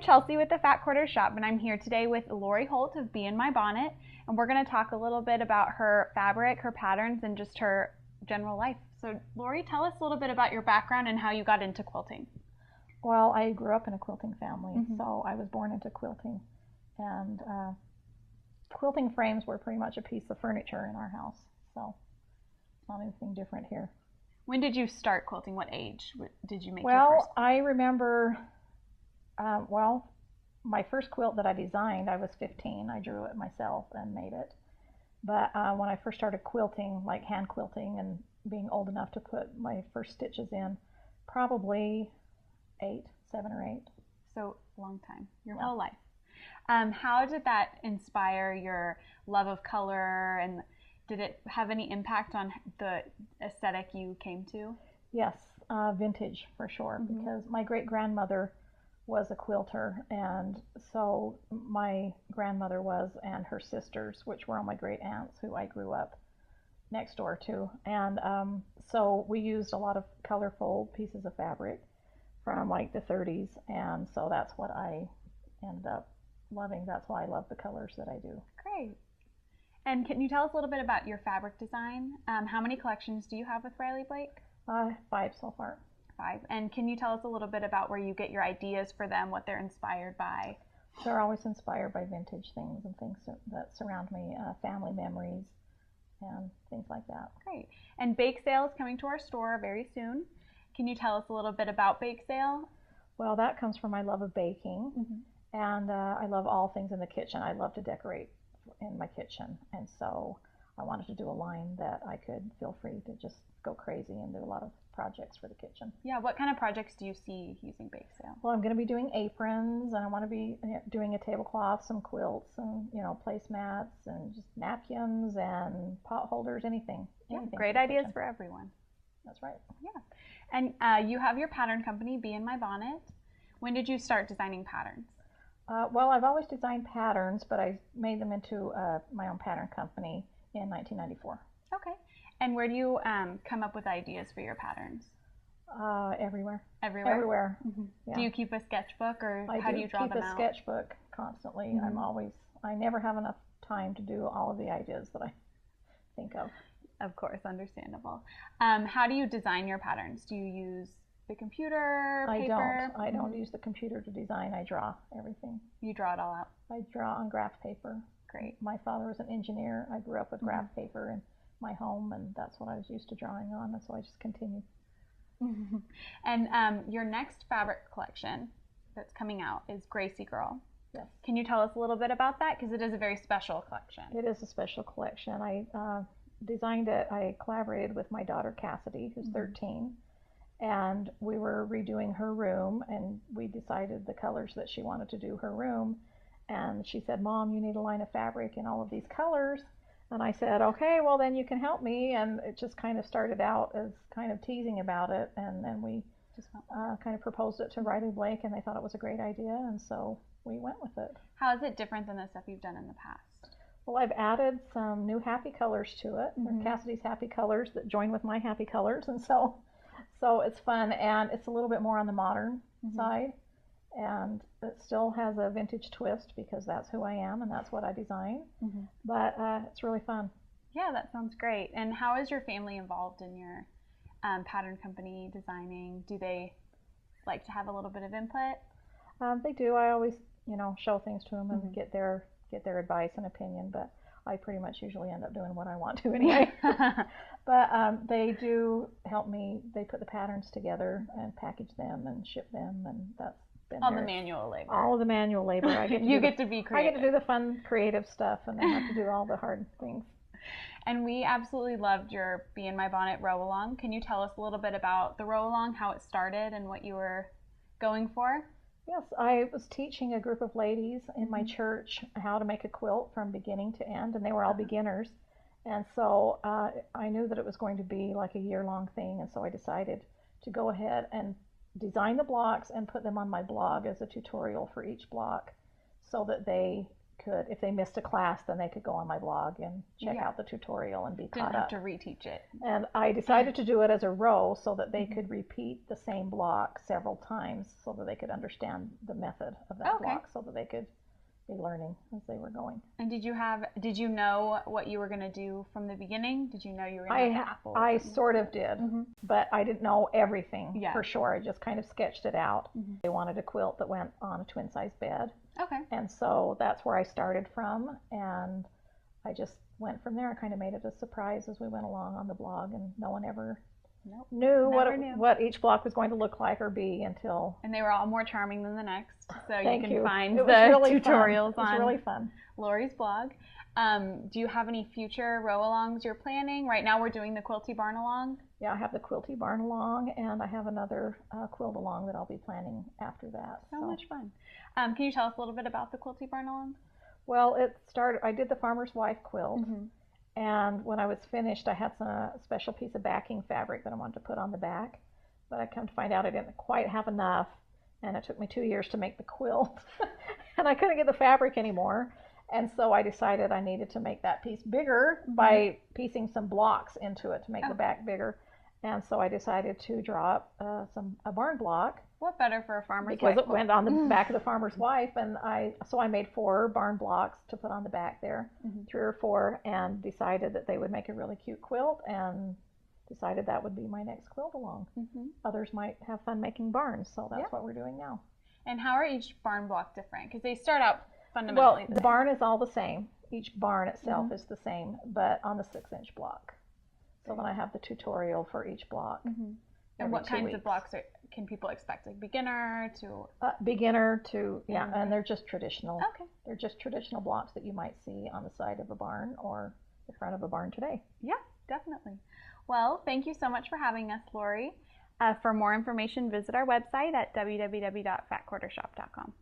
Chelsey with the Fat Quarter Shop, and I'm here today with Lori Holt of Bee in My Bonnet, and we're going to talk a little bit about her fabric, her patterns, and just her general life. So, Lori, tell us a little bit about your background and how you got into quilting. Well, I grew up in a quilting family, so I was born into quilting, and quilting frames were pretty much a piece of furniture in our house, so it's not anything different here. When did you start quilting? What age did you make your Well, first quilt? I remember, my first quilt that I designed, I was 15. I drew it myself and made it. But when I first started quilting, like hand quilting and being old enough to put my first stitches in, probably 7 or 8. So, long time, your whole life. How did that inspire your love of color, and did it have any impact on the aesthetic you came to? Yes, vintage for sure, because my great-grandmother was a quilter, and so my grandmother was, and her sisters, which were all my great aunts who I grew up next door to. And so we used a lot of colorful pieces of fabric from like the 30s, and so that's what I ended up loving. That's why I love the colors that I do. Great. And can you tell us a little bit about your fabric design? How many collections do you have with Riley Blake? 5 so far. 5. And can you tell us a little bit about where you get your ideas for them, what they're inspired by? They're always inspired by vintage things and things that surround me, family memories and things like that. Great. And bake sale is coming to our store very soon. Can you tell us a little bit about bake sale? Well, that comes from my love of baking, and I love all things in the kitchen. I love to decorate in my kitchen, and so I wanted to do a line that I could feel free to just go crazy and do a lot of projects for the kitchen. Yeah, what kind of projects do you see using bake sale? Well, I'm going to be doing aprons, and I want to be doing a tablecloth, some quilts, and placemats, and just napkins and pot holders, anything. Yeah, anything great ideas for everyone. That's right. Yeah. And you have your pattern company, Bee in My Bonnet. When did you start designing patterns? Well, I've always designed patterns, but I made them into my own pattern company in 1994. Okay. And where do you come up with ideas for your patterns? Everywhere. Everywhere? Everywhere. Yeah. Do you keep a sketchbook, or how do you draw them out? I keep a sketchbook constantly. I never have enough time to do all of the ideas that I think of. Of course, understandable. How do you design your patterns? Do you use the computer, paper? I don't use the computer to design. I draw everything. You draw it all out? I draw on graph paper. Great. My father was an engineer. I grew up with graph paper in my home, and that's what I was used to drawing on, and so I just continued. And your next fabric collection that's coming out is Gracie Girl. Yes. Can you tell us a little bit about that? Because it is a very special collection. It is a special collection. I designed it. I collaborated with my daughter Cassidy, who's 13, and we were redoing her room, and we decided the colors that she wanted to do her room, and she said, "Mom, you need a line of fabric in all of these colors." And I said, "Okay, well then you can help me." And it just kind of started out as kind of teasing about it, and then we just kind of proposed it to Riley Blake, and they thought it was a great idea, and so we went with it. How is it different than the stuff you've done in the past? Well, I've added some new happy colors to it. They're Cassidy's happy colors that join with my happy colors, and so it's fun, and it's a little bit more on the modern side, and it still has a vintage twist because that's who I am and that's what I design. But it's really fun. Yeah, that sounds great. And how is your family involved in your pattern company designing? Do they like to have a little bit of input? They do. I always, show things to them and get their advice and opinion, but I pretty much usually end up doing what I want to anyway. But they do help me. They put the patterns together and package them and ship them, and that's been all the manual labor. All of the manual labor. I get to you get to be creative. I get to do the fun, creative stuff, and they have to do all the hard things. And we absolutely loved your Bee in My Bonnet row along. Can you tell us a little bit about the row along, how it started, and what you were going for? Yes, I was teaching a group of ladies in my church how to make a quilt from beginning to end, and they were all beginners. And so I knew that it was going to be like a year-long thing, and so I decided to go ahead and design the blocks and put them on my blog as a tutorial for each block, so that they could, if they missed a class, then they could go on my blog and check out the tutorial and be caught up. Didn't have to reteach it. And I decided to do it as a row so that they could repeat the same block several times so that they could understand the method of that block, so that they could be learning as they were going. And did you know what you were going to do from the beginning? Did you know you were going to have apples? I sort of did, but I didn't know everything for sure. I just kind of sketched it out. They wanted a quilt that went on a twin size bed. Okay. And so that's where I started from, and I just went from there. I kind of made it a surprise as we went along on the blog, and no one ever knew what each block was going to look like or be until. And they were all more charming than the next, so you can find the tutorials on really fun. Lori's blog. Do you have any future row-alongs you're planning? Right now we're doing the Quilty Barn Along. Yeah, I have the Quilty Barn Along, and I have another quilt along that I'll be planning after that. So much fun. Can you tell us a little bit about the Quilty Barn Along? Well, I did the Farmer's Wife quilt, and when I was finished, I had a special piece of backing fabric that I wanted to put on the back, but I come to find out I didn't quite have enough, and it took me 2 years to make the quilt, and I couldn't get the fabric anymore, and so I decided I needed to make that piece bigger by piecing some blocks into it to make the back bigger, and so I decided to draw up a barn block. What better for a farmer's wife? Because it went on the back of the Farmer's Wife, and so I made 4 barn blocks to put on the back there, 3 or 4, and decided that they would make a really cute quilt, and decided that would be my next quilt along. Others might have fun making barns, so that's what we're doing now. And how are each barn block different? Because they start out fundamentally the barn is all the same. Each barn itself is the same, but on the 6-inch block. So then I have the tutorial for each block. And what kinds of blocks can people expect? Like beginner to? Beginner to, and they're just traditional. Okay. They're just traditional blocks that you might see on the side of a barn or the front of a barn today. Yeah, definitely. Well, thank you so much for having us, Lori. For more information, visit our website at www.fatquartershop.com.